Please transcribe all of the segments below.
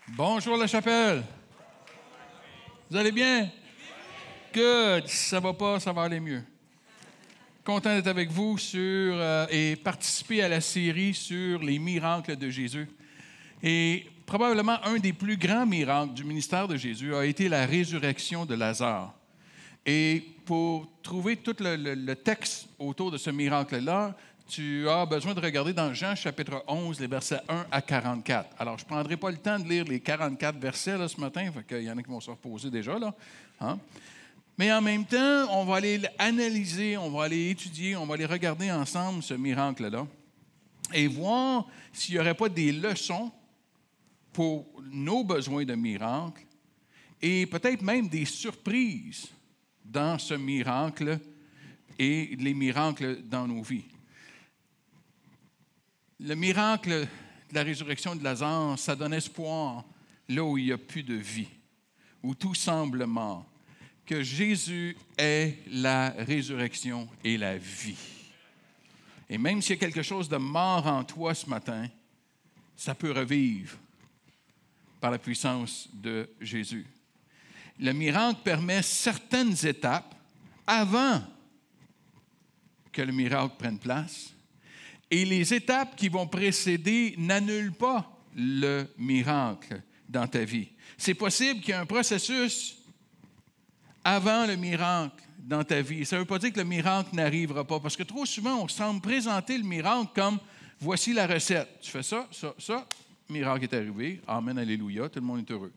Bonjour la chapelle. Vous allez bien? Good. Si ça va pas, ça va aller mieux. Content d'être avec vous et participer à la série sur les miracles de Jésus. Et probablement un des plus grands miracles du ministère de Jésus a été la résurrection de Lazare. Et pour trouver tout le texte autour de ce miracle-là, tu as besoin de regarder dans Jean chapitre 11, les versets 1 à 44. Alors, je ne prendrai pas le temps de lire les 44 versets là, ce matin, il y en a qui vont se reposer déjà. Là. Hein? Mais en même temps, on va aller analyser, on va aller étudier, on va aller regarder ensemble ce miracle-là et voir s'il n'y aurait pas des leçons pour nos besoins de miracle et peut-être même des surprises dans ce miracle et les miracles dans nos vies. Le miracle de la résurrection de Lazare, ça donne espoir là où il n'y a plus de vie, où tout semble mort, que Jésus est la résurrection et la vie. Et même s'il y a quelque chose de mort en toi ce matin, ça peut revivre par la puissance de Jésus. Le miracle permet certaines étapes avant que le miracle prenne place. Et les étapes qui vont précéder n'annulent pas le miracle dans ta vie. C'est possible qu'il y ait un processus avant le miracle dans ta vie. Ça ne veut pas dire que le miracle n'arrivera pas, parce que trop souvent, on semble présenter le miracle comme « voici la recette. Tu fais ça, ça, ça, miracle est arrivé. Amen, alléluia, tout le monde est heureux. »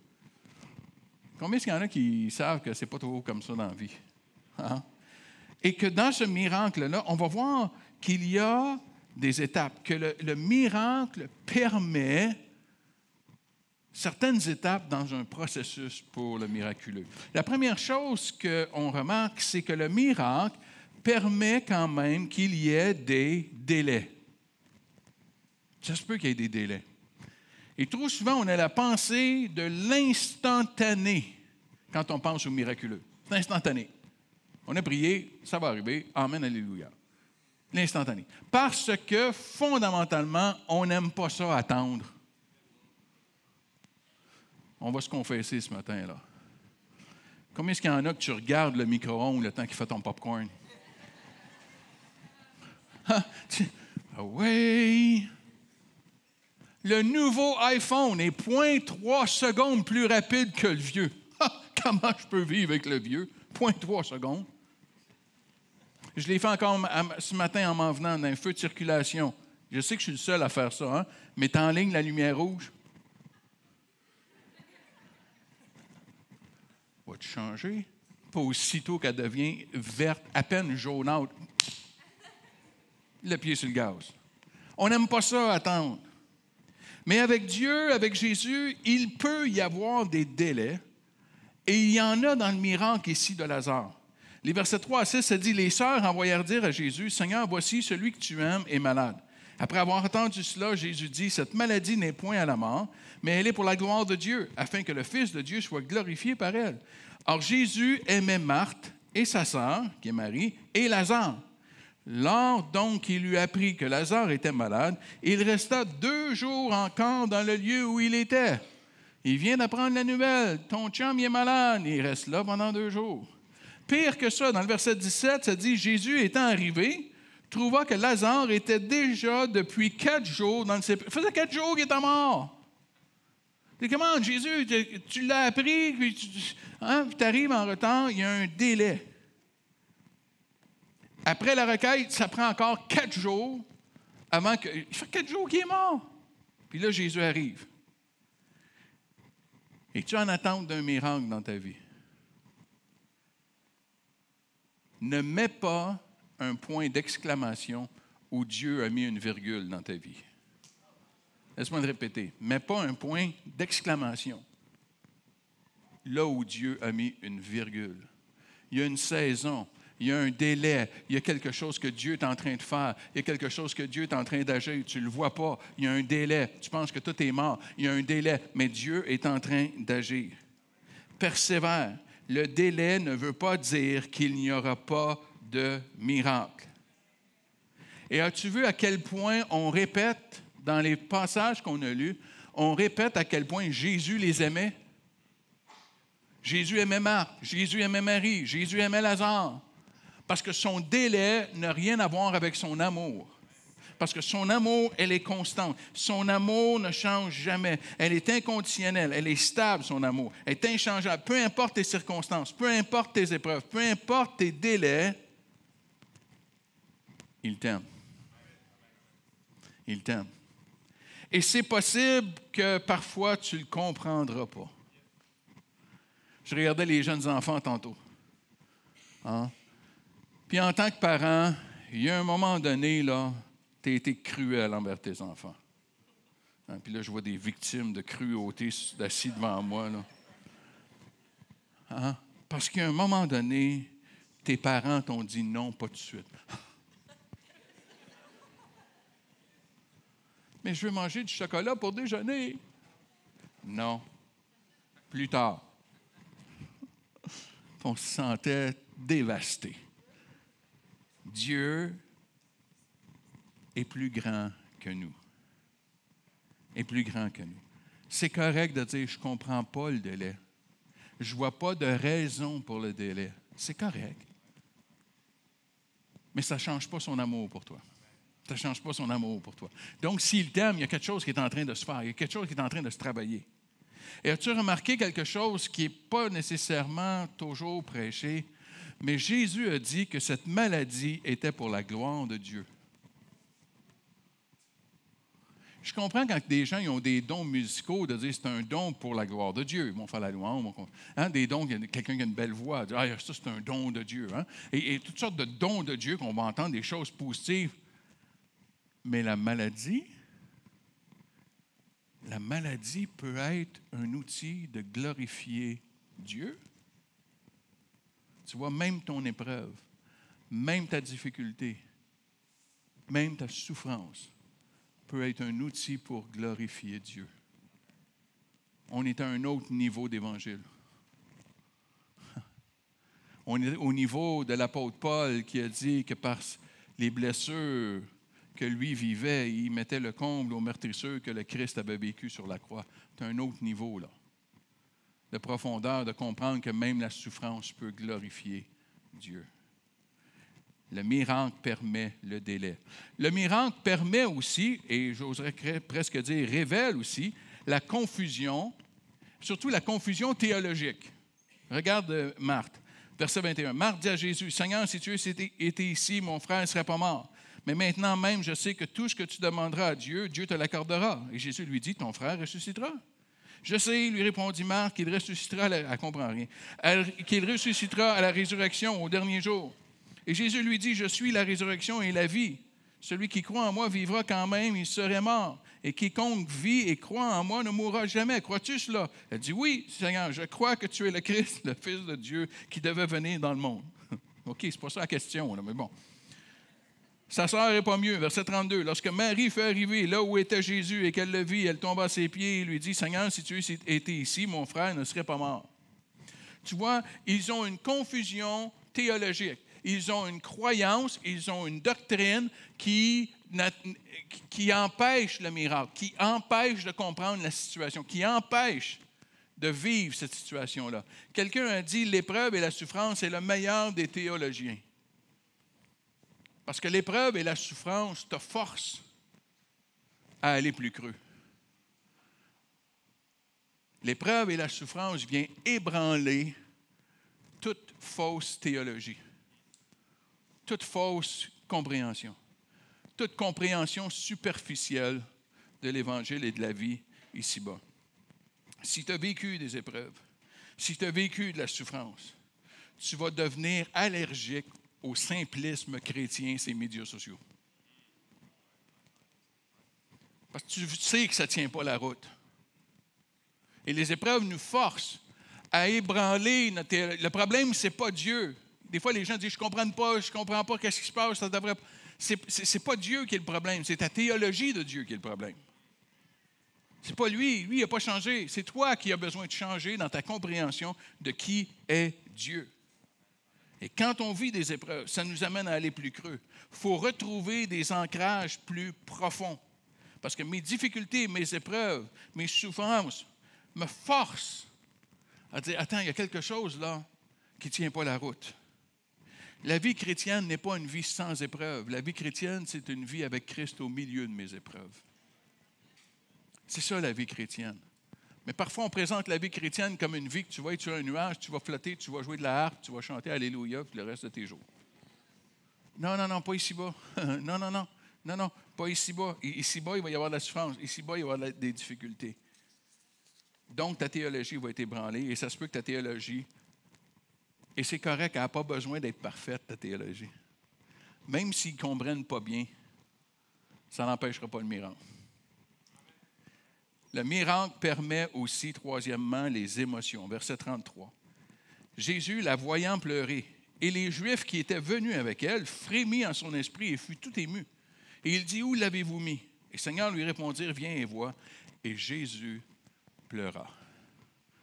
Combien est-ce qu'il y en a qui savent que ce n'est pas trop comme ça dans la vie? Hein? Et que dans ce miracle-là, on va voir qu'il y a des étapes, que le miracle permet certaines étapes dans un processus pour le miraculeux. La première chose qu'on remarque, c'est que le miracle permet quand même qu'il y ait des délais. Ça se peut qu'il y ait des délais. Et trop souvent, on a la pensée de l'instantané quand on pense au miraculeux. C'est instantané. On a prié, ça va arriver. Amen, alléluia. L'instantané. Parce que, fondamentalement, on n'aime pas ça attendre. On va se confesser ce matin-là. Combien est-ce qu'il y en a que tu regardes le micro-ondes le temps qu'il fait ton popcorn? Ah oui! Le nouveau iPhone est 0,3 secondes plus rapide que le vieux. Ah, comment je peux vivre avec le vieux? 0,3 secondes. Je l'ai fait encore ce matin en m'en venant d'un feu de circulation. Je sais que je suis le seul à faire ça, hein? Mais tu en ligne la lumière rouge. Va-tu changer? Pas aussitôt qu'elle devient verte, à peine jaunâtre. Le pied sur le gaz. On n'aime pas ça attendre. Mais avec Dieu, avec Jésus, il peut y avoir des délais. Et il y en a dans le miracle ici de Lazare. Les versets 3 à 6, ça dit « Les sœurs envoyèrent dire à Jésus, « Seigneur, voici celui que tu aimes est malade. » Après avoir entendu cela, Jésus dit, « Cette maladie n'est point à la mort, mais elle est pour la gloire de Dieu, afin que le Fils de Dieu soit glorifié par elle. » Or, Jésus aimait Marthe et sa sœur, qui est Marie, et Lazare. Lors donc qu'il lui apprit que Lazare était malade, il resta 2 jours encore dans le lieu où il était. Il vient d'apprendre la nouvelle, « Ton chum il est malade. » Il reste là pendant 2 jours. Pire que ça, dans le verset 17, ça dit « Jésus étant arrivé, trouva que Lazare était déjà depuis 4 jours dans le sépulcre. » Ça faisait 4 jours qu'il était mort. Tu comment, Jésus, tu l'as appris, puis tu arrives en retard, il y a un délai. Après la requête, ça prend encore 4 jours avant que... Il fait 4 jours qu'il est mort. Puis là, Jésus arrive. Et tu en attends d'un miracle dans ta vie. Ne mets pas un point d'exclamation où Dieu a mis une virgule dans ta vie. Laisse-moi le répéter. Mets pas un point d'exclamation là où Dieu a mis une virgule. Il y a une saison, il y a un délai, il y a quelque chose que Dieu est en train de faire, il y a quelque chose que Dieu est en train d'agir. Tu ne le vois pas, il y a un délai. Tu penses que tout est mort, il y a un délai, mais Dieu est en train d'agir. Persévère. Le délai ne veut pas dire qu'il n'y aura pas de miracle. Et as-tu vu à quel point on répète dans les passages qu'on a lus, on répète à quel point Jésus les aimait. Jésus aimait Marc, Jésus aimait Marie, Jésus aimait Lazare. Parce que son délai n'a rien à voir avec son amour. Parce que son amour, elle est constante. Son amour ne change jamais. Elle est inconditionnelle. Elle est stable, son amour. Elle est inchangeable. Peu importe tes circonstances, peu importe tes épreuves, peu importe tes délais, il t'aime. Il t'aime. Et c'est possible que parfois tu ne le comprendras pas. Je regardais les jeunes enfants tantôt. Hein? Puis en tant que parent, il y a un moment donné, là, tu as été cruel envers tes enfants. Hein? Puis là, je vois des victimes de cruauté assis devant moi. Là. Hein? Parce qu'à un moment donné, tes parents t'ont dit non, pas tout de suite. Mais je veux manger du chocolat pour déjeuner. Non. Plus tard. On se sentait dévasté. Dieu est plus grand que nous. Est plus grand que nous. C'est correct de dire, je ne comprends pas le délai. Je ne vois pas de raison pour le délai. C'est correct. Mais ça ne change pas son amour pour toi. Ça ne change pas son amour pour toi. Donc, s'il t'aime, il y a quelque chose qui est en train de se faire. Il y a quelque chose qui est en train de se travailler. Et as-tu remarqué quelque chose qui n'est pas nécessairement toujours prêché, mais Jésus a dit que cette maladie était pour la gloire de Dieu. Je comprends quand des gens ils ont des dons musicaux de dire que c'est un don pour la gloire de Dieu. Ils vont faire la louange. Hein, des dons, quelqu'un qui a une belle voix, dire, ah, ça c'est un don de Dieu. Hein? Et toutes sortes de dons de Dieu qu'on va entendre, des choses positives. Mais la maladie peut être un outil de glorifier Dieu. Tu vois, même ton épreuve, même ta difficulté, même ta souffrance peut être un outil pour glorifier Dieu. On est à un autre niveau d'évangile. On est au niveau de l'apôtre Paul qui a dit que par les blessures que lui vivait, il mettait le comble aux meurtrissures que le Christ avait vécu sur la croix. C'est un autre niveau, là, de profondeur, de comprendre que même la souffrance peut glorifier Dieu. Le miracle permet le délai. Le miracle permet aussi, et j'oserais presque dire révèle aussi, la confusion, surtout la confusion théologique. Regarde Marthe, verset 21. Marthe dit à Jésus, « Seigneur, si tu étais ici, mon frère ne serait pas mort. Mais maintenant même, je sais que tout ce que tu demanderas à Dieu, Dieu te l'accordera. » Et Jésus lui dit, « Ton frère ressuscitera. » « Je sais, lui répondit Marthe, qu'il ressuscitera, elle ne comprend rien, qu'il ressuscitera à la résurrection au dernier jour. Et Jésus lui dit, « Je suis la résurrection et la vie. Celui qui croit en moi vivra quand même, il serait mort. Et quiconque vit et croit en moi ne mourra jamais. Crois-tu cela? » Elle dit, « Oui, Seigneur, je crois que tu es le Christ, le Fils de Dieu, qui devait venir dans le monde. » OK, c'est pas ça la question, là, mais bon. Sa sœur n'est pas mieux. Verset 32. Lorsque Marie fut arrivée là où était Jésus et qu'elle le vit, elle tomba à ses pieds et lui dit, « Seigneur, si tu étais ici, mon frère ne serait pas mort. » Tu vois, ils ont une confusion théologique. Ils ont une croyance, ils ont une doctrine qui empêche le miracle, qui empêche de comprendre la situation, qui empêche de vivre cette situation-là. Quelqu'un a dit, l'épreuve et la souffrance est le meilleur des théologiens. Parce que l'épreuve et la souffrance te forcent à aller plus creux. L'épreuve et la souffrance viennent ébranler toute fausse théologie, toute fausse compréhension, toute compréhension superficielle de l'Évangile et de la vie ici-bas. Si tu as vécu des épreuves, si tu as vécu de la souffrance, tu vas devenir allergique au simplisme chrétien, ces médias sociaux. Parce que tu sais que ça ne tient pas la route. Et les épreuves nous forcent à ébranler notre théologie. Le problème, ce n'est pas Dieu. Des fois, les gens disent, je ne comprends pas qu'est-ce qui se passe. Ça devrait... C'est pas Dieu qui est le problème, c'est ta théologie de Dieu qui est le problème. C'est pas lui. Lui, il n'a pas changé. C'est toi qui as besoin de changer dans ta compréhension de qui est Dieu. Et quand on vit des épreuves, ça nous amène à aller plus creux. Il faut retrouver des ancrages plus profonds. Parce que mes difficultés, mes épreuves, mes souffrances me forcent à dire, attends, il y a quelque chose là qui ne tient pas la route. La vie chrétienne n'est pas une vie sans épreuves. La vie chrétienne, c'est une vie avec Christ au milieu de mes épreuves. C'est ça la vie chrétienne. Mais parfois, on présente la vie chrétienne comme une vie que tu vas être sur un nuage, tu vas flotter, tu vas jouer de la harpe, tu vas chanter Alléluia pour le reste de tes jours. Non, non, non, pas ici-bas. Non, non, non. Non, non, pas ici-bas. Ici-bas, il va y avoir de la souffrance. Ici-bas, il va y avoir des difficultés. Donc, ta théologie va être ébranlée et ça se peut que ta théologie, et c'est correct, elle n'a pas besoin d'être parfaite, ta théologie. Même s'ils ne comprennent pas bien, ça n'empêchera pas le miracle. Le miracle permet aussi, troisièmement, les émotions. Verset 33. Jésus, la voyant pleurer, et les Juifs qui étaient venus avec elle, frémit en son esprit et fut tout ému. Et il dit, où l'avez-vous mis? Et le Seigneur lui répondit, viens et vois. Et Jésus pleura.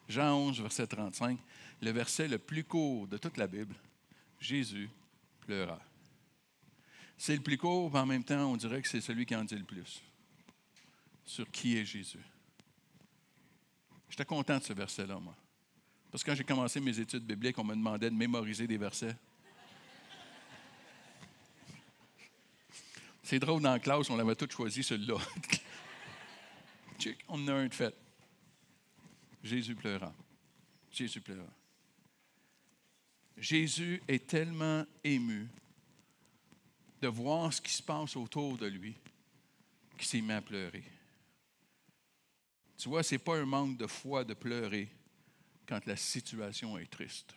Jean 11, verset 35, le verset le plus court de toute la Bible. Jésus pleura. C'est le plus court, mais en même temps, on dirait que c'est celui qui en dit le plus. Sur qui est Jésus. J'étais content de ce verset-là, moi. Parce que quand j'ai commencé mes études bibliques, on me demandait de mémoriser des versets. C'est drôle, dans la classe, on avait tous choisi celui-là. On en a un de fait. Jésus pleura. Jésus pleura. Jésus est tellement ému de voir ce qui se passe autour de lui qu'il s'est mis à pleurer. Tu vois, ce n'est pas un manque de foi de pleurer quand la situation est triste.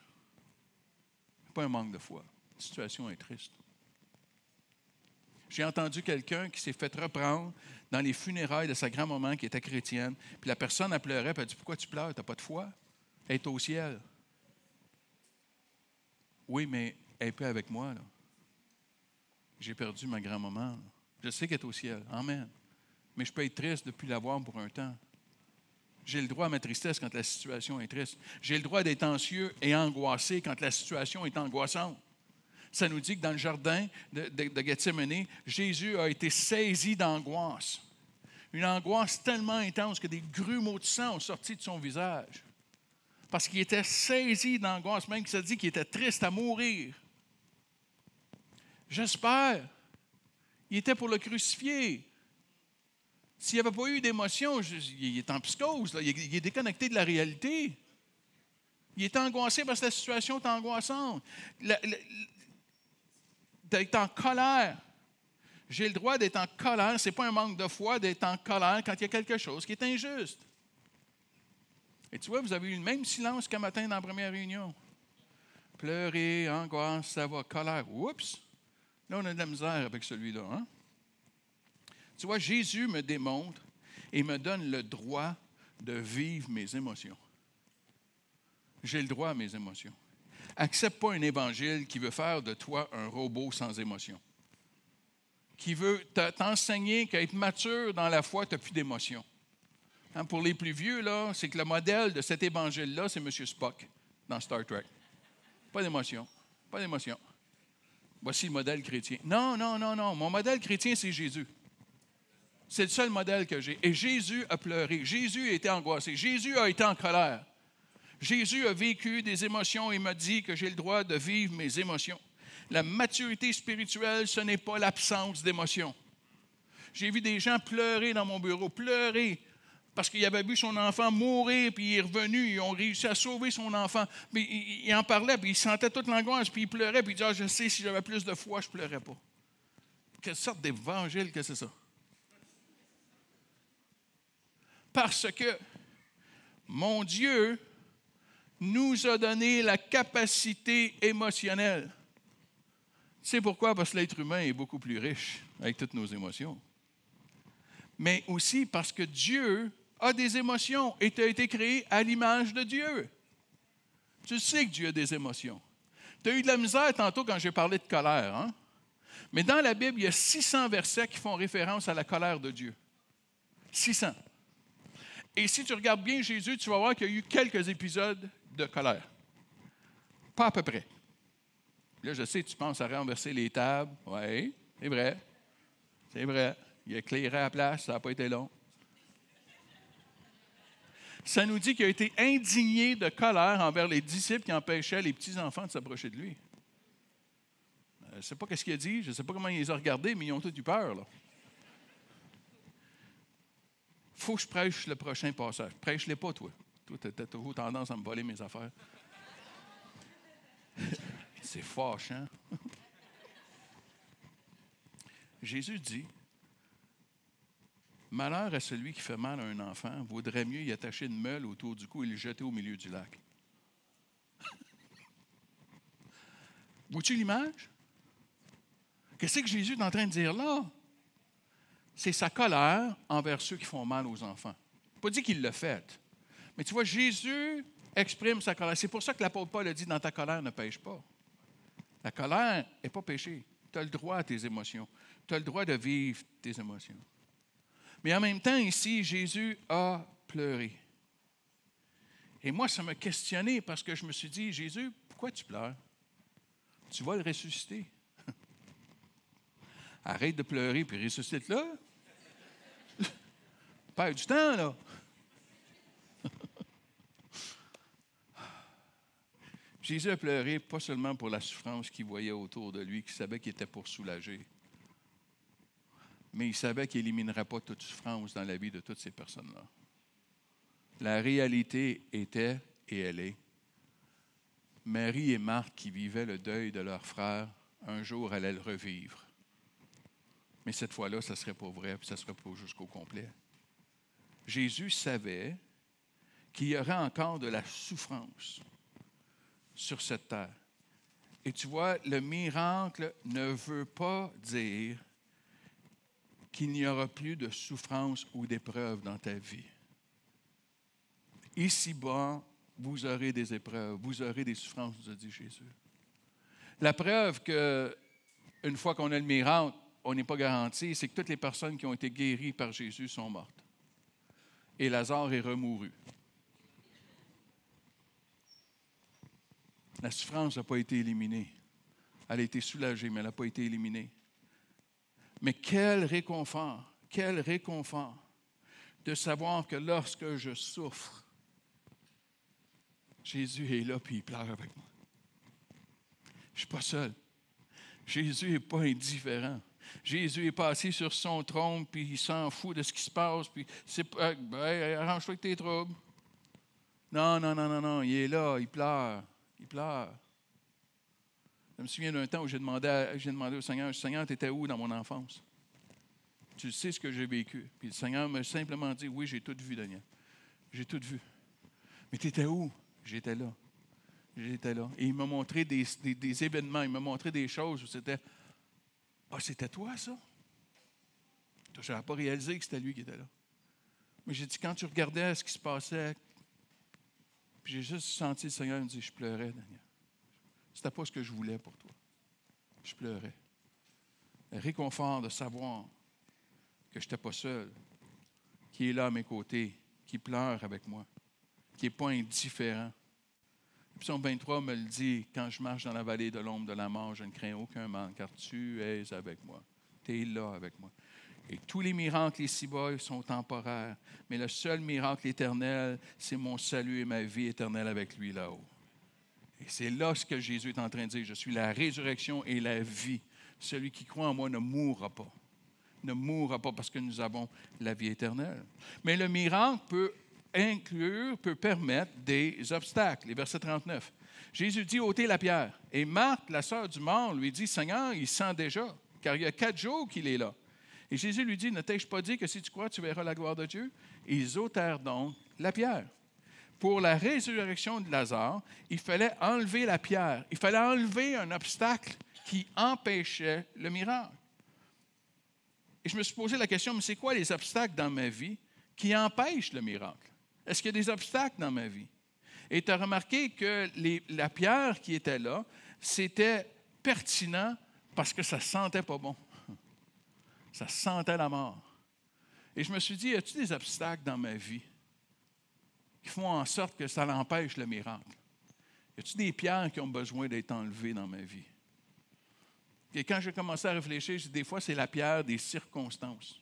Ce n'est pas un manque de foi. La situation est triste. J'ai entendu quelqu'un qui s'est fait reprendre dans les funérailles de sa grand-maman qui était chrétienne. Puis la personne, elle pleurait, puis elle dit, pourquoi tu pleures? Tu n'as pas de foi? Elle est au ciel. Oui, mais elle n'est pas avec moi, là. J'ai perdu ma grand-maman. Là. Je sais qu'elle est au ciel. Amen. Mais je peux être triste depuis l'avoir pour un temps. J'ai le droit à ma tristesse quand la situation est triste. J'ai le droit d'être anxieux et angoissé quand la situation est angoissante. Ça nous dit que dans le jardin de Gethsémani, Jésus a été saisi d'angoisse. Une angoisse tellement intense que des grumeaux de sang ont sorti de son visage. Parce qu'il était saisi d'angoisse, même que ça dit qu'il était triste à mourir. J'espère. Il était pour le crucifier. S'il n'y avait pas eu d'émotion, il est en psychose, là. Il est déconnecté de la réalité. Il est angoissé parce que la situation est angoissante. D'être en colère. J'ai le droit d'être en colère. Ce n'est pas un manque de foi d'être en colère quand il y a quelque chose qui est injuste. Et tu vois, vous avez eu le même silence qu'un matin dans la première réunion. Pleurer, angoisse, ça va, colère. Oups! Là, on a de la misère avec celui-là. Hein? Tu vois, Jésus me démontre et me donne le droit de vivre mes émotions. J'ai le droit à mes émotions. Accepte pas un évangile qui veut faire de toi un robot sans émotion. Qui veut t'enseigner qu'à être mature dans la foi, tu n'as plus d'émotion. Hein, pour les plus vieux, là, c'est que le modèle de cet évangile-là, c'est M. Spock dans Star Trek. Pas d'émotion. Pas d'émotion. Voici le modèle chrétien. Non, non, non, non. Mon modèle chrétien, c'est Jésus. C'est le seul modèle que j'ai. Et Jésus a pleuré. Jésus a été angoissé. Jésus a été en colère. Jésus a vécu des émotions et m'a dit que j'ai le droit de vivre mes émotions. La maturité spirituelle, ce n'est pas l'absence d'émotions. J'ai vu des gens pleurer dans mon bureau, pleurer parce qu'il avait vu son enfant mourir, puis il est revenu, ils ont réussi à sauver son enfant. Mais il en parlait, puis il sentait toute l'angoisse, puis il pleurait, puis il disait, je sais, si j'avais plus de foi, je ne pleurais pas. Quelle sorte d'évangile que c'est ça? Parce que mon Dieu nous a donné la capacité émotionnelle. C'est pourquoi? Parce que l'être humain est beaucoup plus riche avec toutes nos émotions. Mais aussi parce que Dieu a des émotions et tu as été créé à l'image de Dieu. Tu sais que Dieu a des émotions. Tu as eu de la misère tantôt quand j'ai parlé de colère. Hein? Mais dans la Bible, il y a 600 versets qui font référence à la colère de Dieu. 600. Et si tu regardes bien Jésus, tu vas voir qu'il y a eu quelques épisodes de colère. Pas à peu près. Là, je sais, tu penses à renverser les tables. Oui, c'est vrai. C'est vrai. Il a éclairé à la place, ça n'a pas été long. Ça nous dit qu'il a été indigné de colère envers les disciples qui empêchaient les petits-enfants de s'approcher de lui. Je ne sais pas ce qu'il a dit, je ne sais pas comment il les a regardés, mais ils ont tous eu peur, là. Il faut que je prêche le prochain passage. Prêche-les pas, toi. Toi, tu as toujours tendance à me voler mes affaires. C'est fâchant. Jésus dit, « Malheur à celui qui fait mal à un enfant, vaudrait mieux y attacher une meule autour du cou et le jeter au milieu du lac. » Vois-tu l'image? Qu'est-ce que Jésus est en train de dire là? C'est sa colère envers ceux qui font mal aux enfants. Pas dit qu'il l'a fait. Mais tu vois, Jésus exprime sa colère. C'est pour ça que l'apôtre Paul a dit, dans ta colère, ne pêche pas. La colère n'est pas péché. Tu as le droit à tes émotions. Tu as le droit de vivre tes émotions. Mais en même temps, ici, Jésus a pleuré. Et moi, ça m'a questionné parce que je me suis dit, Jésus, pourquoi tu pleures? Tu vas le ressusciter. Arrête de pleurer puis ressuscite-le. Perds du temps, là. Jésus a pleuré pas seulement pour la souffrance qu'il voyait autour de lui, qu'il savait qu'il était pour soulager, mais il savait qu'il n'éliminerait pas toute souffrance dans la vie de toutes ces personnes-là. La réalité était, et elle est, Marie et Marthe qui vivaient le deuil de leur frère, un jour allaient le revivre. Mais cette fois-là, ça ne serait pas vrai, puis ça ne serait pas jusqu'au complet. Jésus savait qu'il y aurait encore de la souffrance sur cette terre. Et tu vois, le miracle ne veut pas dire qu'il n'y aura plus de souffrance ou d'épreuve dans ta vie. Ici-bas, vous aurez des épreuves, vous aurez des souffrances, nous a dit Jésus. La preuve qu'une fois qu'on a le miracle, on n'est pas garanti, c'est que toutes les personnes qui ont été guéries par Jésus sont mortes. Et Lazare est remouru. La souffrance n'a pas été éliminée. Elle a été soulagée, mais elle n'a pas été éliminée. Mais quel réconfort de savoir que lorsque je souffre, Jésus est là et il pleure avec moi. Je ne suis pas seul. Jésus n'est pas indifférent. Jésus est pas assis sur son trône puis il s'en fout de ce qui se passe. Puis arrange-toi avec tes troubles. Non. Il est là, il pleure. Il pleure. Je me souviens d'un temps où j'ai demandé au Seigneur, Seigneur, tu étais où dans mon enfance? Tu sais ce que j'ai vécu. Puis le Seigneur m'a simplement dit, oui, j'ai tout vu, Daniel. J'ai tout vu. Mais tu étais où? J'étais là. Et il m'a montré des événements, il m'a montré des choses où c'était, c'était toi, ça? Je n'avais pas réalisé que c'était lui qui était là. Mais j'ai dit, quand tu regardais ce qui se passait, puis j'ai juste senti le Seigneur me dire, je pleurais, Daniel. C'était pas ce que je voulais pour toi. Je pleurais. Le réconfort de savoir que je n'étais pas seul, qui est là à mes côtés, qui pleure avec moi, qui n'est pas indifférent. Le Psaume 23 me le dit, quand je marche dans la vallée de l'ombre de la mort, je ne crains aucun mal, car tu es avec moi. Tu es là avec moi. Et tous les miracles ici-bas sont temporaires, mais le seul miracle éternel, c'est mon salut et ma vie éternelle avec lui là-haut. Et c'est là ce que Jésus est en train de dire. Je suis la résurrection et la vie. Celui qui croit en moi ne mourra pas. Ne mourra pas parce que nous avons la vie éternelle. Mais le miracle peut permettre des obstacles. Les versets 39. Jésus dit, ôtez la pierre. Et Marthe, la sœur du mort, lui dit, Seigneur, il sent déjà, car il y a 4 jours qu'il est là. Et Jésus lui dit, ne t'ai-je pas dit que si tu crois, tu verras la gloire de Dieu? Et ils ôtèrent donc la pierre. Pour la résurrection de Lazare, il fallait enlever la pierre. Il fallait enlever un obstacle qui empêchait le miracle. Et je me suis posé la question, mais c'est quoi les obstacles dans ma vie qui empêchent le miracle? Est-ce qu'il y a des obstacles dans ma vie? Et tu as remarqué que la pierre qui était là, c'était pertinent parce que ça ne sentait pas bon. Ça sentait la mort. Et je me suis dit, y a-t-il des obstacles dans ma vie qui font en sorte que ça l'empêche le miracle? Y a-t-il des pierres qui ont besoin d'être enlevées dans ma vie? Et quand j'ai commencé à réfléchir, j'ai dit, des fois, c'est la pierre des circonstances.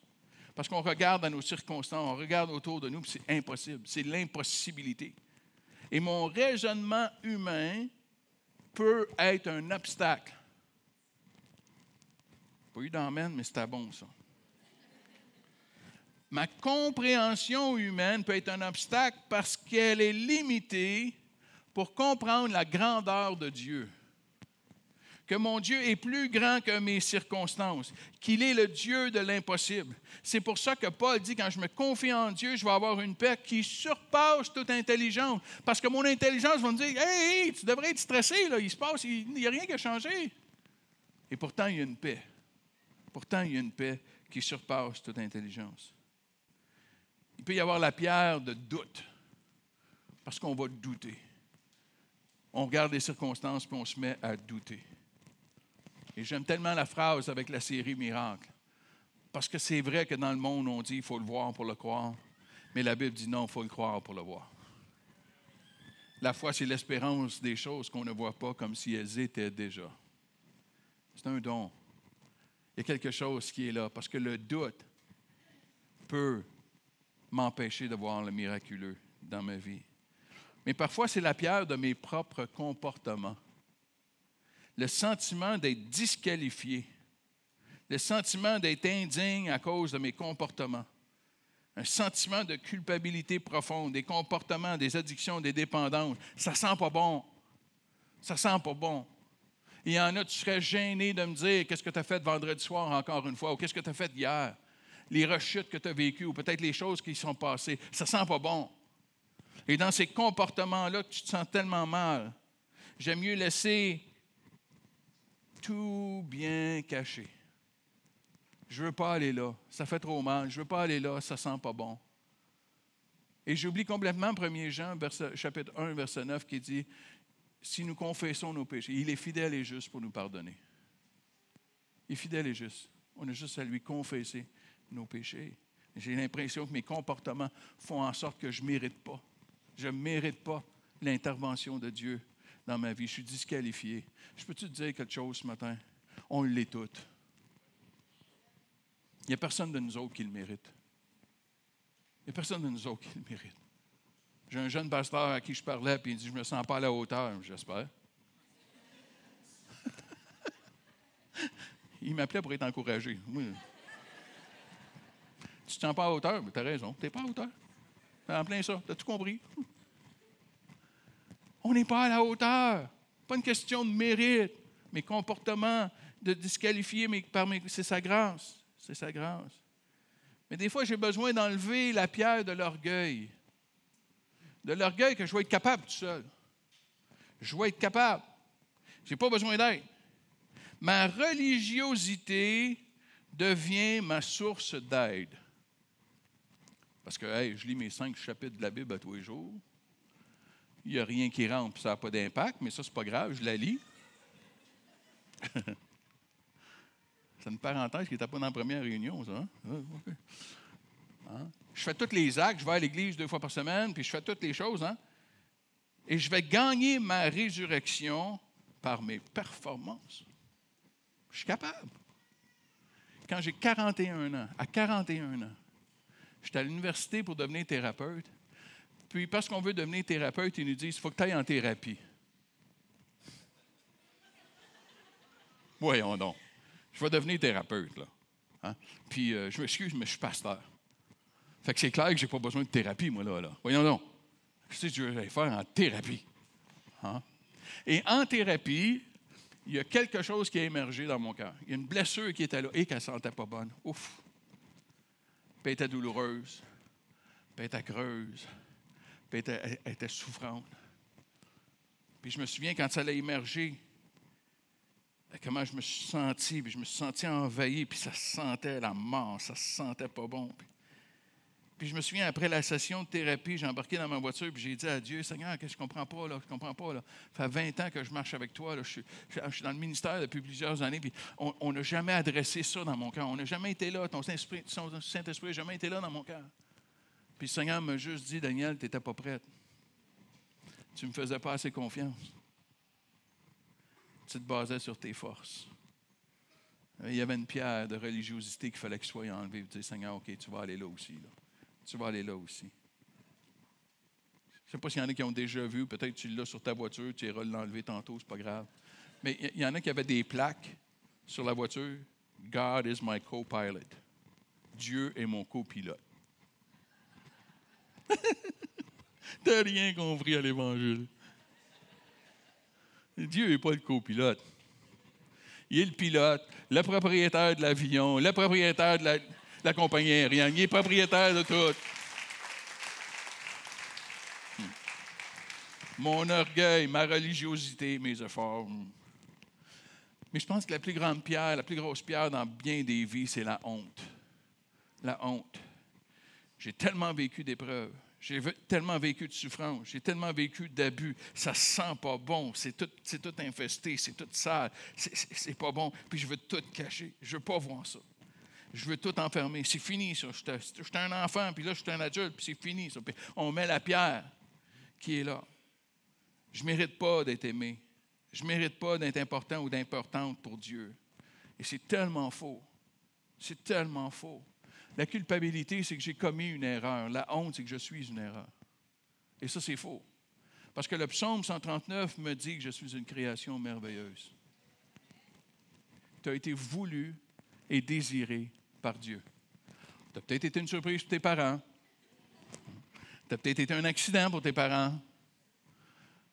Parce qu'on regarde dans nos circonstances, on regarde autour de nous, puis c'est impossible. C'est l'impossibilité. Et mon raisonnement humain peut être un obstacle. Pas eu d'emmène, mais c'était bon, ça. Ma compréhension humaine peut être un obstacle parce qu'elle est limitée pour comprendre la grandeur de Dieu. Que mon Dieu est plus grand que mes circonstances, qu'il est le Dieu de l'impossible. C'est pour ça que Paul dit, quand je me confie en Dieu, je vais avoir une paix qui surpasse toute intelligence. Parce que mon intelligence va me dire, « Hey, tu devrais être stressé, là, il n'y a rien qui a changé. » Et pourtant, il y a une paix. Pourtant, il y a une paix qui surpasse toute intelligence. Il peut y avoir la pierre de doute, parce qu'on va douter. On regarde les circonstances, puis on se met à douter. Et j'aime tellement la phrase avec la série Miracle. Parce que c'est vrai que dans le monde, on dit qu'il faut le voir pour le croire. Mais la Bible dit non, il faut le croire pour le voir. La foi, c'est l'espérance des choses qu'on ne voit pas comme si elles étaient déjà. C'est un don. Il y a quelque chose qui est là. Parce que le doute peut m'empêcher de voir le miraculeux dans ma vie. Mais parfois, c'est la pierre de mes propres comportements. Le sentiment d'être disqualifié, le sentiment d'être indigne à cause de mes comportements, un sentiment de culpabilité profonde, des comportements, des addictions, des dépendances. Ça sent pas bon. Ça sent pas bon. Il y en a, tu serais gêné de me dire qu'est-ce que tu as fait vendredi soir encore une fois, ou qu'est-ce que tu as fait hier, les rechutes que tu as vécues, ou peut-être les choses qui sont passées. Ça sent pas bon. Et dans ces comportements-là que tu te sens tellement mal, j'aime mieux laisser tout bien caché. Je ne veux pas aller là. Ça fait trop mal. Je ne veux pas aller là. Ça ne sent pas bon. Et j'oublie complètement 1 Jean, chapitre 1, verset 9, qui dit « Si nous confessons nos péchés, il est fidèle et juste pour nous pardonner. » Il est fidèle et juste. On a juste à lui confesser nos péchés. J'ai l'impression que mes comportements font en sorte que je ne mérite pas. Je ne mérite pas l'intervention de Dieu dans ma vie. Je suis disqualifié. Je peux-tu te dire quelque chose ce matin? On l'est toutes. Il n'y a personne de nous autres qui le mérite. Il n'y a personne de nous autres qui le mérite. J'ai un jeune pasteur à qui je parlais, puis il dit, je ne me sens pas à la hauteur, j'espère. Il m'appelait pour être encouragé. Oui. Tu ne te sens pas à hauteur? Tu as raison, tu n'es pas à hauteur. C'est en plein ça, tu as tout compris. On n'est pas à la hauteur. Pas une question de mérite. Mes comportements, de disqualifier, c'est sa grâce. C'est sa grâce. Mais des fois, j'ai besoin d'enlever la pierre de l'orgueil. De l'orgueil que je vais être capable tout seul. Je vais être capable. Je n'ai pas besoin d'aide. Ma religiosité devient ma source d'aide. Parce que je lis mes 5 chapitres de la Bible à tous les jours. Il n'y a rien qui rentre, puis ça n'a pas d'impact, mais ça, c'est pas grave, je la lis. C'est une parenthèse qui n'était pas dans la première réunion, ça. Hein? Okay. Hein? Je fais tous les actes, je vais à l'église 2 fois par semaine, puis je fais toutes les choses. Hein? Et je vais gagner ma résurrection par mes performances. Je suis capable. Quand j'ai 41 ans, à 41 ans, j'étais à l'université pour devenir thérapeute. Puis, parce qu'on veut devenir thérapeute, ils nous disent, il faut que tu ailles en thérapie. Voyons donc. Je vais devenir thérapeute, là. Hein? Puis, je m'excuse, mais je suis pasteur. Fait que c'est clair que je n'ai pas besoin de thérapie, moi, là. Voyons donc. Qu'est-ce que je vais faire en thérapie? Hein? Et en thérapie, il y a quelque chose qui a émergé dans mon cœur. Il y a une blessure qui était là et qu'elle ne sentait pas bonne. Ouf! Puis elle était douloureuse. Puis elle était creuse. Puis elle était souffrante. Puis je me souviens quand ça a émergé, comment je me suis senti, puis je me suis senti envahi, puis ça sentait la mort, ça sentait pas bon. Puis je me souviens, après la session de thérapie, j'ai embarqué dans ma voiture, puis j'ai dit à Dieu, Seigneur, qu'est-ce que je comprends pas, là, je comprends pas, là. Ça fait 20 ans que je marche avec toi, là, je suis dans le ministère depuis plusieurs années, puis on n'a jamais adressé ça dans mon cœur. On n'a jamais été là, ton Saint-Esprit n'a jamais été là dans mon cœur. Puis le Seigneur m'a juste dit, Daniel, tu n'étais pas prête. Tu ne me faisais pas assez confiance. Tu te basais sur tes forces. Il y avait une pierre de religiosité qu'il fallait qu'il soit enlevée. Vous dites, Seigneur, OK, tu vas aller là aussi. Là. Tu vas aller là aussi. Je ne sais pas s'il y en a qui ont déjà vu, peut-être tu l'as sur ta voiture, tu iras l'enlever tantôt, c'est pas grave. Mais il y en a qui avaient des plaques sur la voiture. God is my co-pilot. Dieu est mon copilote. Tu n'as rien compris à l'Évangile. Dieu n'est pas le copilote. Il est le pilote, le propriétaire de l'avion, le propriétaire de la compagnie aérienne. Il est propriétaire de tout. Mon orgueil, ma religiosité, mes efforts. Mais je pense que la plus grande pierre, la plus grosse pierre dans bien des vies, c'est la honte. La honte. J'ai tellement vécu d'épreuves. J'ai tellement vécu de souffrance, j'ai tellement vécu d'abus. Ça sent pas bon, c'est tout infesté, c'est tout sale, c'est pas bon. Puis je veux tout cacher, je veux pas voir ça. Je veux tout enfermer. C'est fini, ça. J'étais un enfant, puis là, je suis un adulte, puis c'est fini, ça. Puis on met la pierre qui est là. Je ne mérite pas d'être aimé. Je ne mérite pas d'être important ou d'importante pour Dieu. Et c'est tellement faux. C'est tellement faux. La culpabilité, c'est que j'ai commis une erreur. La honte, c'est que je suis une erreur. Et ça, c'est faux. Parce que le psaume 139 me dit que je suis une création merveilleuse. Tu as été voulu et désiré par Dieu. Tu as peut-être été une surprise pour tes parents. Tu as peut-être été un accident pour tes parents.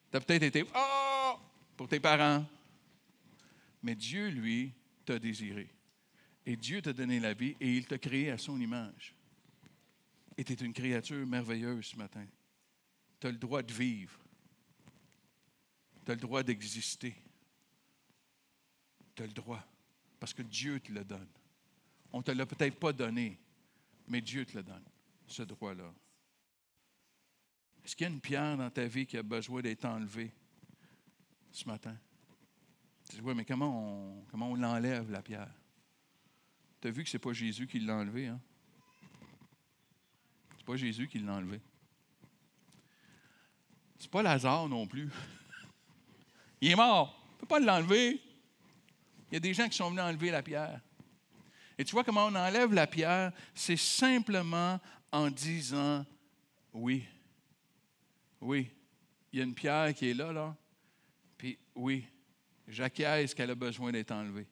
Tu as peut-être été « Oh! » pour tes parents. Mais Dieu, lui, t'a désiré. Et Dieu t'a donné la vie et il t'a créé à son image. Et tu es une créature merveilleuse ce matin. Tu as le droit de vivre. Tu as le droit d'exister. Tu as le droit. Parce que Dieu te le donne. On ne te l'a peut-être pas donné, mais Dieu te le donne, ce droit-là. Est-ce qu'il y a une pierre dans ta vie qui a besoin d'être enlevée ce matin? Tu dis, oui, mais comment on l'enlève, la pierre? Tu as vu que ce n'est pas Jésus qui l'a enlevé, hein? C'est pas Jésus qui l'a enlevé. C'est pas Lazare non plus. Il est mort. On ne peut pas l'enlever. Il y a des gens qui sont venus enlever la pierre. Et tu vois comment on enlève la pierre? C'est simplement en disant oui. Oui. Il y a une pierre qui est là. Puis oui, j'acquiesce qu'elle a besoin d'être enlevée.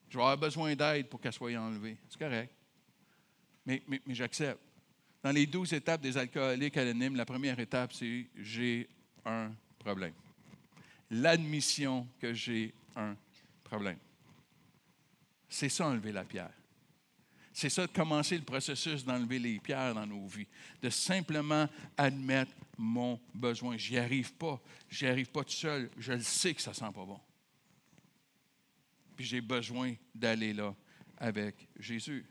Je vais avoir besoin d'aide pour qu'elle soit enlevée. C'est correct. Mais j'accepte. Dans les 12 étapes des alcooliques anonymes, la première étape, c'est « j'ai un problème ». L'admission que j'ai un problème. C'est ça, enlever la pierre. C'est ça, de commencer le processus d'enlever les pierres dans nos vies. De simplement admettre mon besoin. J'y arrive pas. J'y arrive pas tout seul. Je le sais que ça sent pas bon. Puis j'ai besoin d'aller là avec Jésus.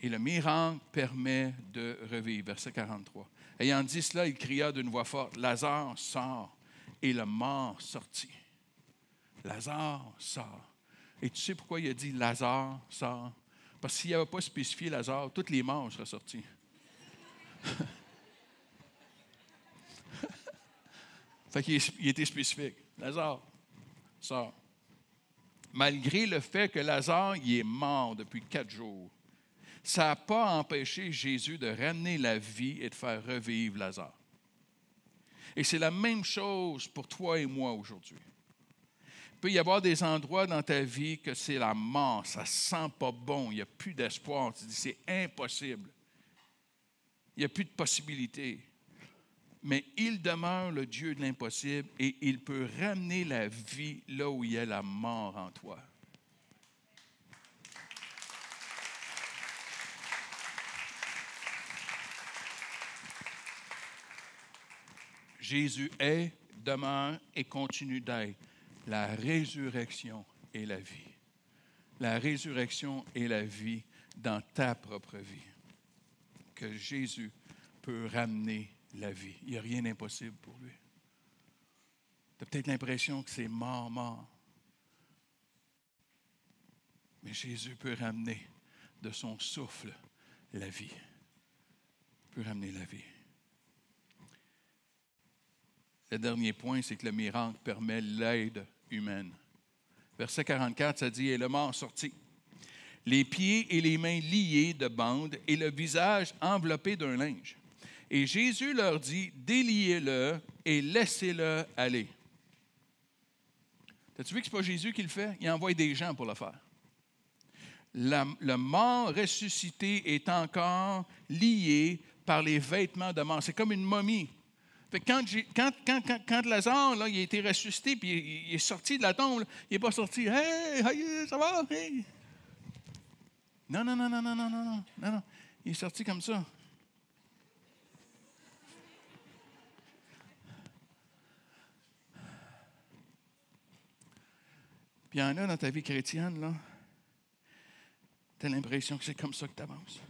Et le miracle permet de revivre. Verset 43. Ayant dit cela, il cria d'une voix forte, « Lazare, sort. » Et le mort sortit. Lazare, sort. Et tu sais pourquoi il a dit « Lazare, sort » ? Parce que s'il n'avait pas spécifié Lazare, tous les morts seraient sortis. Fait qu'il était spécifique. Lazare, sort. Malgré le fait que Lazare il est mort depuis 4 jours, ça n'a pas empêché Jésus de ramener la vie et de faire revivre Lazare. Et c'est la même chose pour toi et moi aujourd'hui. Il peut y avoir des endroits dans ta vie que c'est la mort, ça ne sent pas bon, il n'y a plus d'espoir. Tu dis, c'est impossible. Il n'y a plus de possibilité. Mais il demeure le Dieu de l'impossible et il peut ramener la vie là où il y a la mort en toi. Jésus est, demeure et continue d'être la résurrection et la vie. La résurrection et la vie dans ta propre vie. Que Jésus peut ramener la vie. Il n'y a rien d'impossible pour lui. Tu as peut-être l'impression que c'est mort. Mais Jésus peut ramener de son souffle la vie. Il peut ramener la vie. Le dernier point, c'est que le miracle permet l'aide humaine. Verset 44, ça dit, « Et le mort sortit, les pieds et les mains liés de bandes et le visage enveloppé d'un linge. Et Jésus leur dit, déliez-le et laissez-le aller. » As-tu vu que ce n'est pas Jésus qui le fait? Il envoie des gens pour le faire. Le mort ressuscité est encore lié par les vêtements de mort. C'est comme une momie. Fait que quand Lazare, là, il a été ressuscité puis il est sorti de la tombe, là, il n'est pas sorti. Hey, hey, ça va? Hey. Non. Il est sorti comme ça. Puis il y en a dans ta vie chrétienne, là, tu as l'impression que c'est comme ça que tu avances.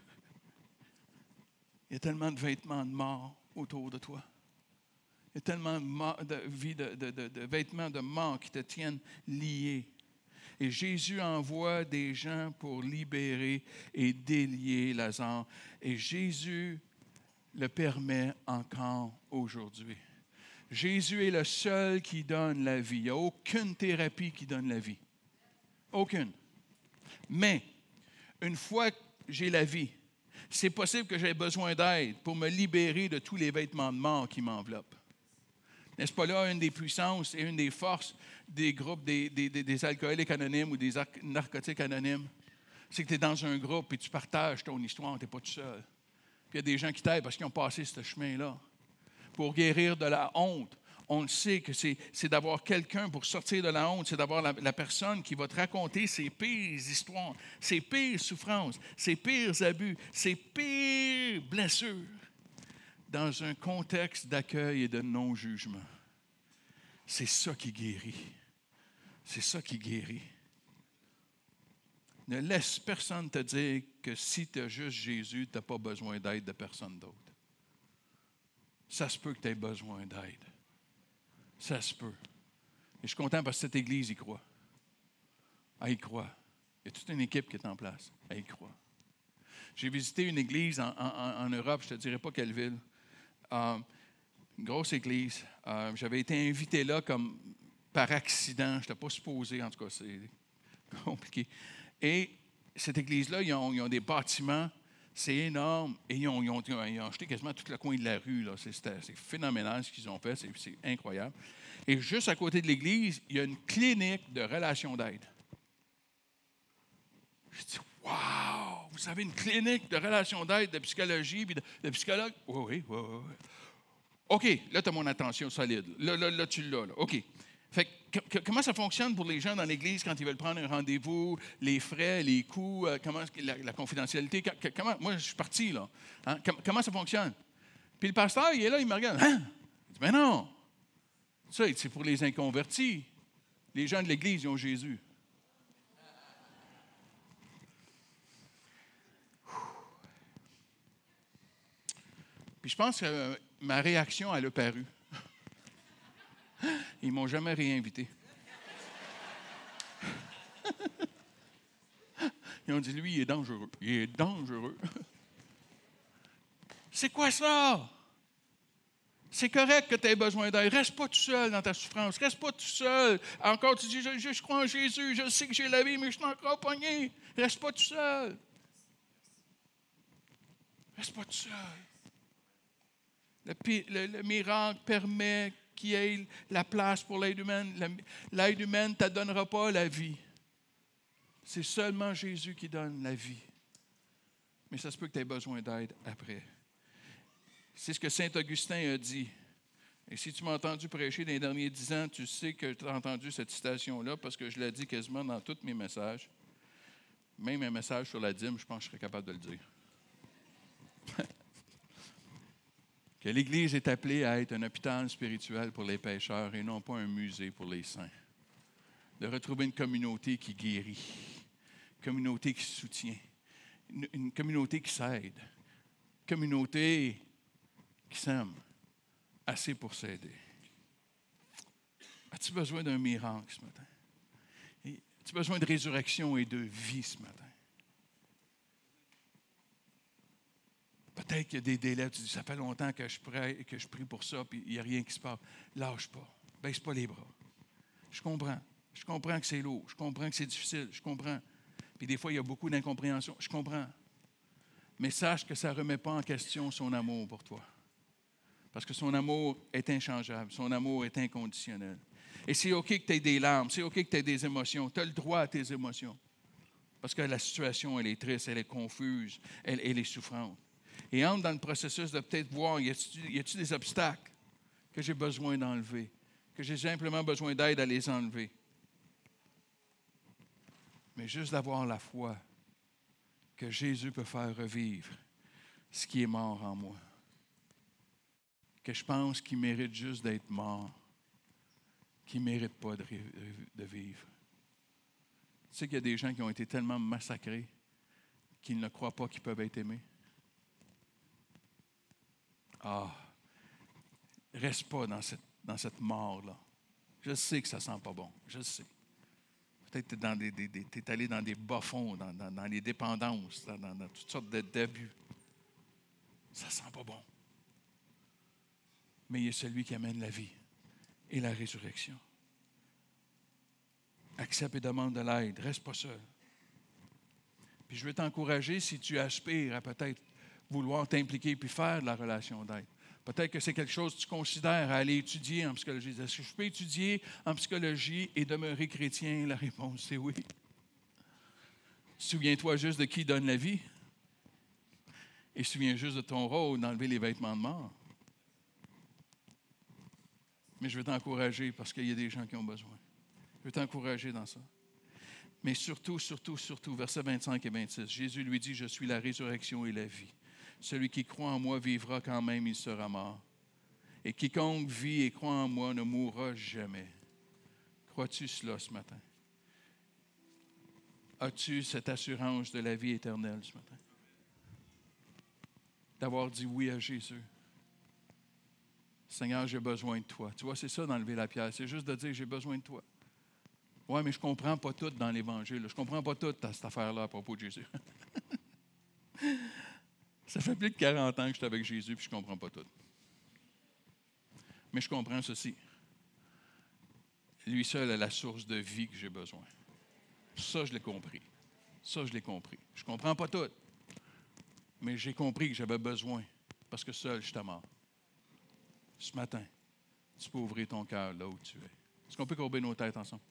Il y a tellement de vêtements de mort autour de toi. Il y a tellement de vêtements de mort qui te tiennent liés. Et Jésus envoie des gens pour libérer et délier Lazare. Et Jésus le permet encore aujourd'hui. Jésus est le seul qui donne la vie. Il n'y a aucune thérapie qui donne la vie. Aucune. Mais, une fois que j'ai la vie, c'est possible que j'ai besoin d'aide pour me libérer de tous les vêtements de mort qui m'enveloppent. N'est-ce pas là une des puissances et une des forces des groupes des alcooliques anonymes ou des narcotiques anonymes? C'est que tu es dans un groupe et tu partages ton histoire, tu n'es pas tout seul. Puis il y a des gens qui t'aident parce qu'ils ont passé ce chemin-là. Pour guérir de la honte, on le sait que c'est d'avoir quelqu'un pour sortir de la honte, c'est d'avoir la personne qui va te raconter ses pires histoires, ses pires souffrances, ses pires abus, ses pires blessures, dans un contexte d'accueil et de non-jugement. C'est ça qui guérit. C'est ça qui guérit. Ne laisse personne te dire que si tu as juste Jésus, tu n'as pas besoin d'aide de personne d'autre. Ça se peut que tu aies besoin d'aide. Ça se peut. Et je suis content parce que cette Église y croit. Elle y croit. Il y a toute une équipe qui est en place. Elle y croit. J'ai visité une église en Europe, je ne te dirai pas quelle ville. Une grosse église. J'avais été invité là comme par accident. Je n'étais pas supposé, en tout cas, c'est compliqué. Et cette église-là, ils ont des bâtiments, c'est énorme. Et ils ont acheté quasiment tout le coin de la rue. Là. C'est phénoménal ce qu'ils ont fait, c'est incroyable. Et juste à côté de l'église, il y a une clinique de relations d'aide. Je dis, wow! Vous avez une clinique de relations d'aide, de psychologie, puis de psychologue? Oui. OK, là, tu as mon attention solide. Là, tu l'as. Là. OK. Fait que, comment ça fonctionne pour les gens dans l'Église quand ils veulent prendre un rendez-vous, les frais, les coûts, la confidentialité? Moi, je suis parti, là. Hein? Comment ça fonctionne? Puis le pasteur, il est là, il me regarde. Hein? Il dit, mais non! Ça, c'est pour les inconvertis. Les gens de l'Église, ils ont Jésus. Puis je pense que ma réaction, elle a paru. Ils ne m'ont jamais réinvité. Ils ont dit, lui, il est dangereux. Il est dangereux. C'est quoi ça? C'est correct que tu aies besoin d'aide. Reste pas tout seul dans ta souffrance. Reste pas tout seul. Encore, tu dis, je crois en Jésus. Je sais que j'ai la vie, mais je suis encore pogné. Reste pas tout seul. Reste pas tout seul. Le miracle permet qu'il y ait la place pour l'aide humaine. L'aide humaine ne te donnera pas la vie. C'est seulement Jésus qui donne la vie. Mais ça se peut que tu aies besoin d'aide après. C'est ce que Saint Augustin a dit. Et si tu m'as entendu prêcher dans les derniers 10 ans, tu sais que tu as entendu cette citation-là parce que je l'ai dit quasiment dans tous mes messages. Même un message sur la dîme, je pense que je serais capable de le dire. Que l'Église est appelée à être un hôpital spirituel pour les pécheurs et non pas un musée pour les saints. De retrouver une communauté qui guérit, une communauté qui soutient, une communauté qui s'aide, une communauté qui s'aime, assez pour s'aider. As-tu besoin d'un miracle ce matin? As-tu besoin de résurrection et de vie ce matin? Peut-être qu'il y a des délais, tu dis, ça fait longtemps que je prie pour ça, puis il n'y a rien qui se passe. Lâche pas, baisse pas les bras. Je comprends. Je comprends que c'est lourd. Je comprends que c'est difficile. Je comprends. Puis des fois, il y a beaucoup d'incompréhension. Je comprends. Mais sache que ça ne remet pas en question son amour pour toi. Parce que son amour est inchangeable. Son amour est inconditionnel. Et c'est OK que tu aies des larmes. C'est OK que tu aies des émotions. Tu as le droit à tes émotions. Parce que la situation, elle est triste, elle est confuse, elle est souffrante. Et entre dans le processus de peut-être voir, y a-t-il des obstacles que j'ai besoin d'enlever, que j'ai simplement besoin d'aide à les enlever. Mais juste d'avoir la foi que Jésus peut faire revivre ce qui est mort en moi. Que je pense qu'il mérite juste d'être mort, qu'il ne mérite pas de vivre. Tu sais qu'il y a des gens qui ont été tellement massacrés qu'ils ne croient pas qu'ils peuvent être aimés. Ah, reste pas dans cette mort-là. Je sais que ça ne sent pas bon. Je sais. Peut-être que tu es allé dans des bas-fonds, dans les dépendances, dans toutes sortes d'abus. Ça ne sent pas bon. Mais il est celui qui amène la vie et la résurrection. Accepte et demande de l'aide. Reste pas seul. Puis je veux t'encourager, si tu aspires à peut-être vouloir t'impliquer puis faire de la relation d'aide. Peut-être que c'est quelque chose que tu considères à aller étudier en psychologie. Est-ce que je peux étudier en psychologie et demeurer chrétien? La réponse, c'est oui. Souviens-toi juste de qui donne la vie. Et souviens juste de ton rôle d'enlever les vêtements de mort. Mais je veux t'encourager parce qu'il y a des gens qui ont besoin. Je veux t'encourager dans ça. Mais surtout, versets 25 et 26, Jésus lui dit, « Je suis la résurrection et la vie. Celui qui croit en moi vivra quand même, il sera mort. Et quiconque vit et croit en moi ne mourra jamais. » Crois-tu cela ce matin? As-tu cette assurance de la vie éternelle ce matin? D'avoir dit oui à Jésus. Seigneur, j'ai besoin de toi. Tu vois, c'est ça d'enlever la pierre. C'est juste de dire, j'ai besoin de toi. Oui, mais je ne comprends pas tout dans l'Évangile. Je ne comprends pas tout cette affaire-là à propos de Jésus. Ça fait plus de 40 ans que je suis avec Jésus et je ne comprends pas tout. Mais je comprends ceci. Lui seul est la source de vie que j'ai besoin. Ça, je l'ai compris. Ça, je l'ai compris. Je ne comprends pas tout. Mais j'ai compris que j'avais besoin parce que seul, je suis mort. Ce matin, tu peux ouvrir ton cœur là où tu es. Est-ce qu'on peut courber nos têtes ensemble?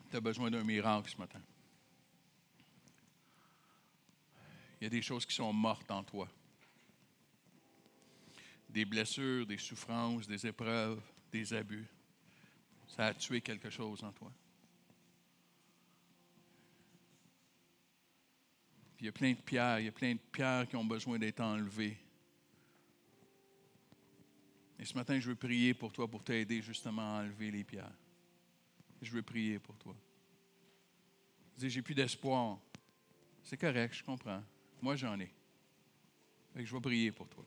Tu as besoin d'un miracle ce matin. Il y a des choses qui sont mortes en toi. Des blessures, des souffrances, des épreuves, des abus. Ça a tué quelque chose en toi. Puis il y a plein de pierres qui ont besoin d'être enlevées. Et ce matin, je veux prier pour toi, pour t'aider justement à enlever les pierres. Je veux prier pour toi. Dis, j'ai plus d'espoir. C'est correct, je comprends. Moi, j'en ai. Fait que je vais prier pour toi.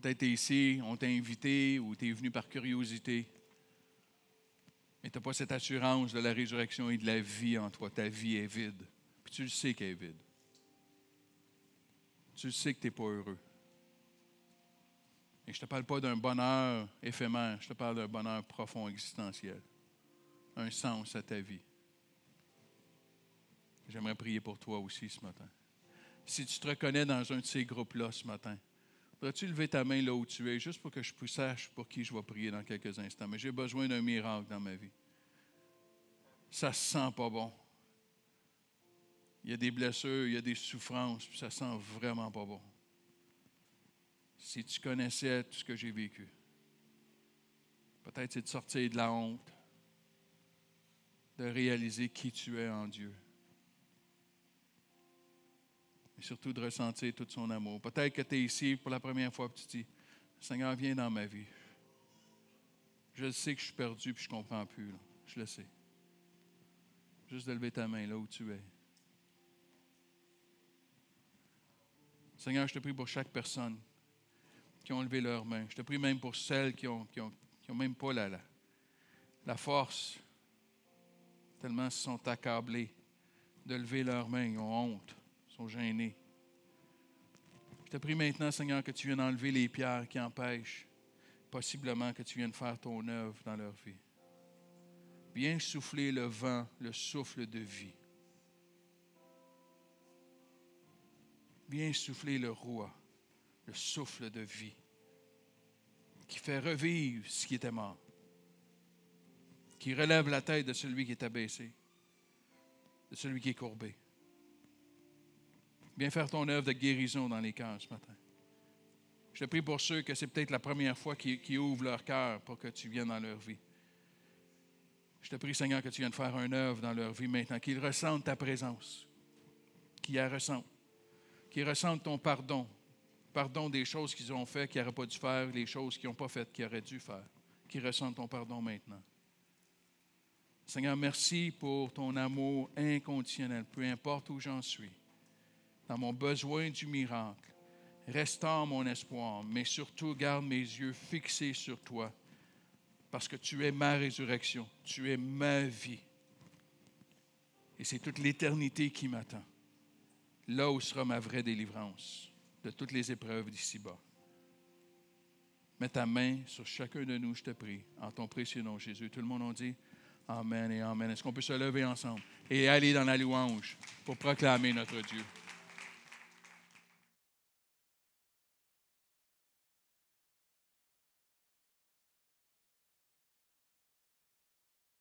Peut-être tu es ici, on t'a invité ou tu es venu par curiosité. Mais tu n'as pas cette assurance de la résurrection et de la vie en toi. Ta vie est vide. Puis tu le sais qu'elle est vide. Tu le sais que tu n'es pas heureux. Et je ne te parle pas d'un bonheur éphémère, je te parle d'un bonheur profond, existentiel. Un sens à ta vie. J'aimerais prier pour toi aussi ce matin. Si tu te reconnais dans un de ces groupes-là ce matin, voudrais-tu lever ta main là où tu es, juste pour que je sache pour qui je vais prier dans quelques instants. Mais j'ai besoin d'un miracle dans ma vie. Ça ne se sent pas bon. Il y a des blessures, il y a des souffrances, puis ça ne sent vraiment pas bon. Si tu connaissais tout ce que j'ai vécu, peut-être c'est de sortir de la honte, de réaliser qui tu es en Dieu. Et surtout de ressentir tout son amour. Peut-être que tu es ici pour la première fois et tu dis, Seigneur, viens dans ma vie. Je sais que je suis perdu et je ne comprends plus. Là. Je le sais. Juste de lever ta main là où tu es. Seigneur, je te prie pour chaque personne qui ont levé leurs mains. Je te prie même pour celles qui ont même pas la force, tellement se sont accablées de lever leurs mains. Ils ont honte, ils sont gênés. te prie maintenant, Seigneur, que tu viennes enlever les pierres qui empêchent possiblement que tu viennes faire ton œuvre dans leur vie. Viens souffler le vent, le souffle de vie. Viens souffler le roi, le souffle de vie, qui fait revivre ce qui était mort, qui relève la tête de celui qui est abaissé, de celui qui est courbé. Viens faire ton œuvre de guérison dans les cœurs ce matin. Je te prie pour ceux que c'est peut-être la première fois qu'ils ouvrent leur cœur pour que tu viennes dans leur vie. Je te prie, Seigneur, que tu viennes faire une œuvre dans leur vie maintenant, qu'ils ressentent ta présence, qu'ils la ressentent, qu'ils ressentent ton pardon, pardon des choses qu'ils ont faites qu'ils n'auraient pas dû faire, les choses qu'ils n'ont pas faites qu'ils auraient dû faire, qu'ils ressentent ton pardon maintenant. Seigneur, merci pour ton amour inconditionnel, peu importe où j'en suis, dans mon besoin du miracle. Restaure mon espoir, mais surtout garde mes yeux fixés sur toi, parce que tu es ma résurrection, tu es ma vie. Et c'est toute l'éternité qui m'attend. Là où sera ma vraie délivrance de toutes les épreuves d'ici-bas. Mets ta main sur chacun de nous, je te prie, en ton précieux nom, Jésus. Tout le monde a dit Amen et Amen. Est-ce qu'on peut se lever ensemble et aller dans la louange pour proclamer notre Dieu?